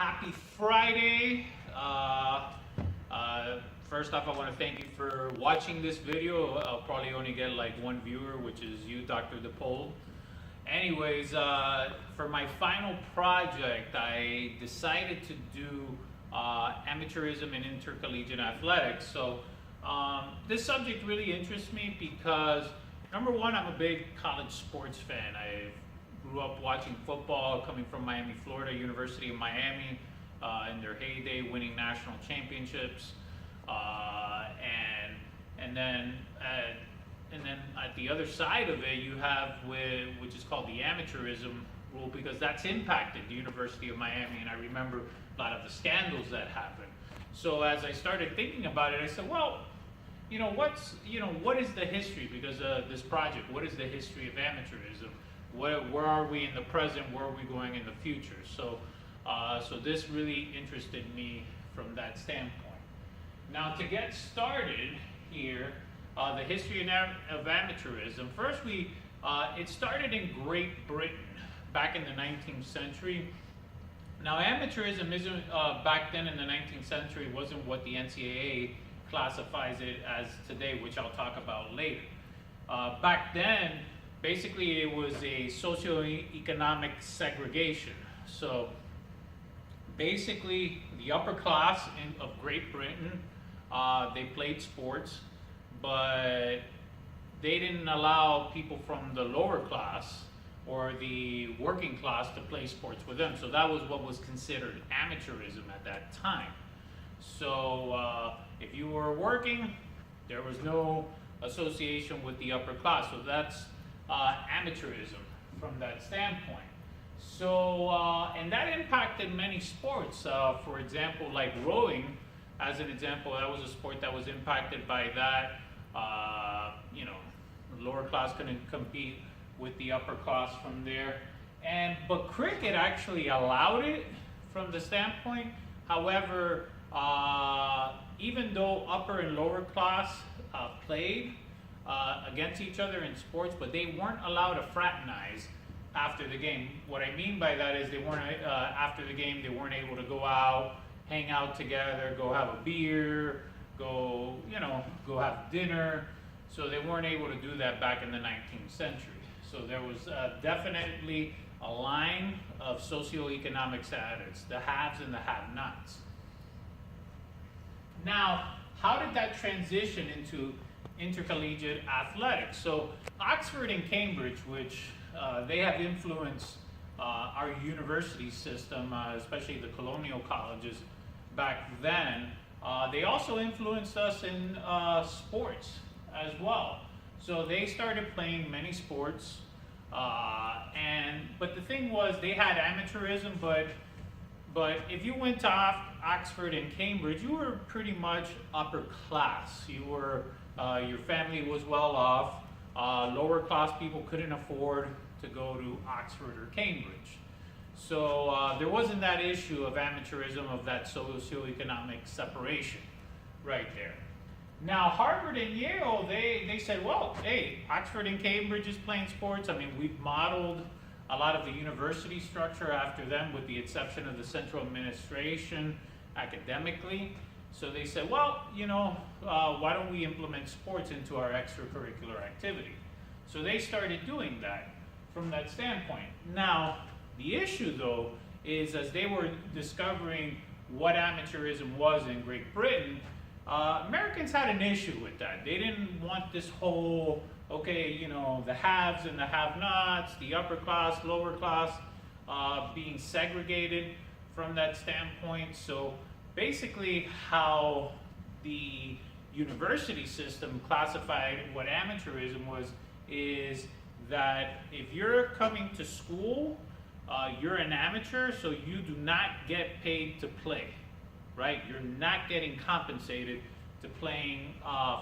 Happy Friday. First off, I want to thank you for watching this video. I'll probably only get like one viewer, which is you, Dr. DePole. Anyways, for my final project, I decided to do amateurism and intercollegiate athletics. So this subject really interests me because, number one, I'm a big college sports fan. I grew up watching football, coming from Miami, Florida, University of Miami, in their heyday, winning national championships, and then at the other side of it, you have which is called the amateurism rule, because that's impacted the University of Miami, and I remember a lot of the scandals that happened. So as I started thinking about it, I said, well, what is the history? Because this project, what is the history of amateurism? Where are we in the present? Where are we going in the future? So this really interested me from that standpoint. Now, to get started here, the history of amateurism. First, it started in Great Britain back in the 19th century. Now, amateurism isn't back then in the 19th century wasn't what the NCAA classifies it as today, which I'll talk about later. Back then, basically, it was a socioeconomic segregation. So basically, the upper class of Great Britain, they played sports, but they didn't allow people from the lower class or the working class to play sports with them. So that was what was considered amateurism at that time. So if you were working, there was no association with the upper class. So that's amateurism from that standpoint. So, and that impacted many sports. For example, like rowing, as an example, that was a sport that was impacted by that. Lower class couldn't compete with the upper class from there. But cricket actually allowed it from the standpoint. However, even though upper and lower class played against each other in sports, but they weren't allowed to fraternize after the game. What I mean by that is they weren't after the game, they weren't able to go out, hang out together, go have a beer, go have dinner. So they weren't able to do that back in the 19th century. So there was definitely a line of socioeconomic status, the haves and the have-nots. Now, how did that transition into intercollegiate athletics? So Oxford and Cambridge, which they have influenced our university system, especially the colonial colleges back then, they also influenced us in sports as well. So they started playing many sports, but the thing was, they had amateurism, but if you went to Oxford and Cambridge, you were pretty much upper class. You were, your family was well off. Lower class people couldn't afford to go to Oxford or Cambridge. So there wasn't that issue of amateurism, of that socioeconomic separation right there. Now, Harvard and Yale, they said, well, hey, Oxford and Cambridge is playing sports. I mean, we've modeled a lot of the university structure after them, with the exception of the central administration academically. So they said, well, why don't we implement sports into our extracurricular activity? So they started doing that from that standpoint. Now, the issue, though, is as they were discovering what amateurism was in Great Britain, Americans had an issue with that. They didn't want this whole, the haves and the have-nots, the upper class, lower class, being segregated from that standpoint. So basically how the university system classified what amateurism was is that if you're coming to school, you're an amateur, so you do not get paid to play, right? You're not getting compensated to playing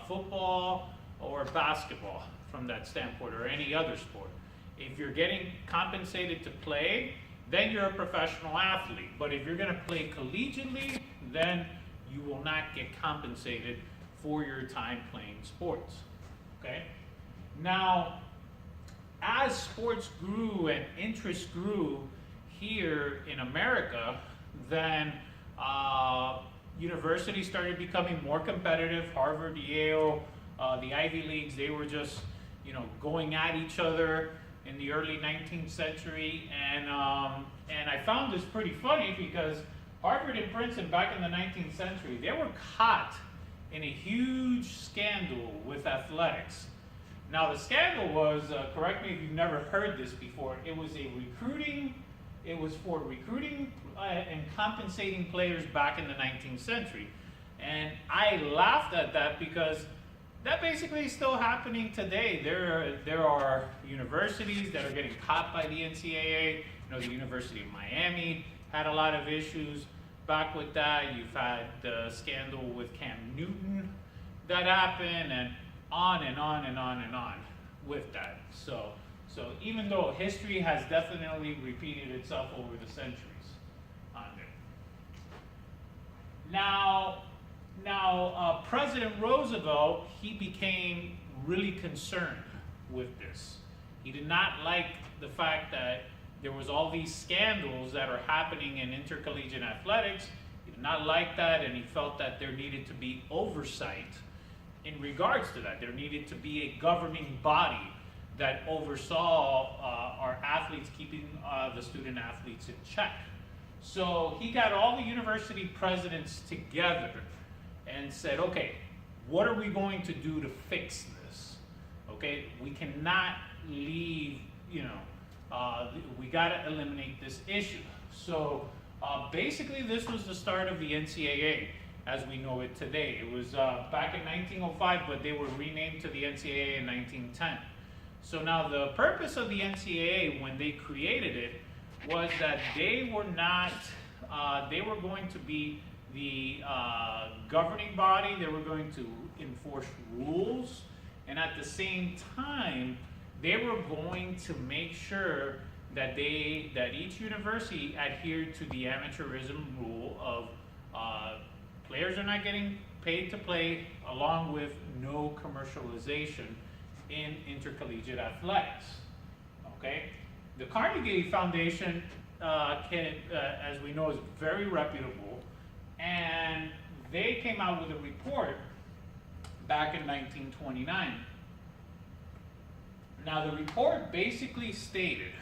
football or basketball from that standpoint, or any other sport. If you're getting compensated to play, then you're a professional athlete. But if you're going to play collegiately, then you will not get compensated for your time playing sports. Okay? Now, as sports grew and interest grew here in America, then universities started becoming more competitive. Harvard, Yale, the Ivy Leagues, they were just, going at each other in the early 19th century. And I found this pretty funny because Harvard and Princeton back in the 19th century, they were caught in a huge scandal with athletics. Now the scandal was, correct me if you've never heard this before, it was for recruiting and compensating players back in the 19th century. And I laughed at that because that basically is still happening today. There are universities that are getting caught by the NCAA. The University of Miami had a lot of issues back with that. You've had the scandal with Cam Newton that happened, and on and on and on and on with that. So even though history has definitely repeated itself over the centuries on it. Now, President Roosevelt, he became really concerned with this. He did not like the fact that there was all these scandals that are happening in intercollegiate athletics. He did not like that, and he felt that there needed to be oversight in regards to that. There needed to be a governing body that oversaw our athletes, keeping the student athletes in check. So he got all the university presidents together and said, okay, what are we going to do to fix this? Okay, we cannot leave, we got to eliminate this issue. So basically this was the start of the NCAA as we know it today. It was back in 1905, but they were renamed to the NCAA in 1910. So now the purpose of the NCAA when they created it was that they were not, they were going to be the governing body. They were going to enforce rules, and at the same time they were going to make sure that each university adhered to the amateurism rule of players are not getting paid to play, along with no commercialization in intercollegiate athletics. Okay, the Carnegie Foundation, as we know, is very reputable, and they came out with a report back in 1929. Now, the report basically stated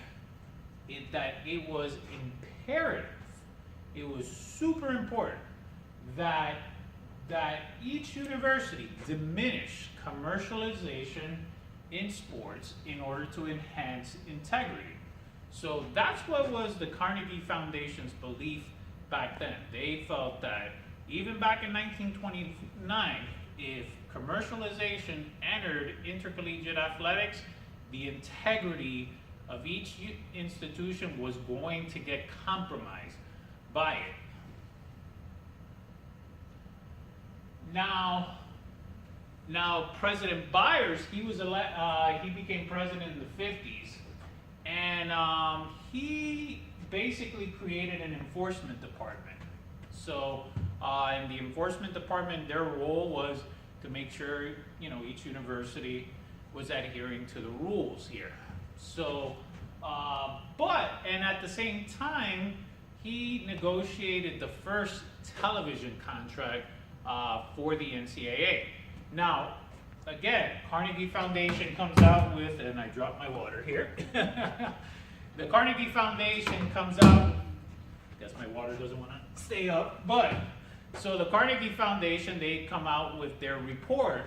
that it was imperative, it was super important that each university diminish commercialization in sports in order to enhance integrity. So that's what was the Carnegie Foundation's belief back then. They felt that even back in 1929, if commercialization entered intercollegiate athletics, the integrity of each institution was going to get compromised by it. Now President Byers, he became president in the 50s, and he basically created an enforcement department. So in the enforcement department, their role was to make sure each university was adhering to the rules here. So, and at the same time, he negotiated the first television contract for the NCAA. Now, again, Carnegie Foundation comes out with, and I dropped my water here. The Carnegie Foundation comes out, I guess my water doesn't want to stay up, but, so the Carnegie Foundation, they come out with their report,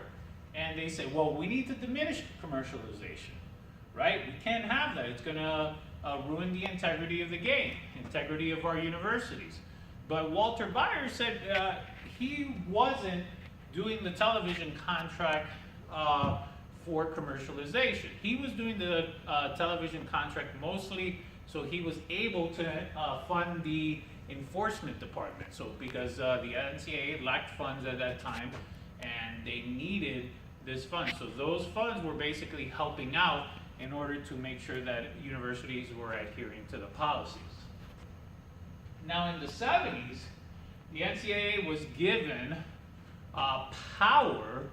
and they say, well, we need to diminish commercialization, right? We can't have that. It's going to ruin the integrity of the game, integrity of our universities. But Walter Byers said he wasn't doing the television contract for commercialization. He was doing the television contract mostly so he was able to fund the enforcement department. So because the NCAA lacked funds at that time and they needed this fund. So those funds were basically helping out in order to make sure that universities were adhering to the policies. Now in the 70s, the NCAA was given power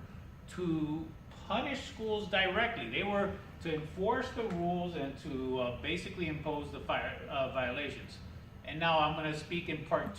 to punish schools directly. They were to enforce the rules and to basically impose the violations. And now I'm going to speak in part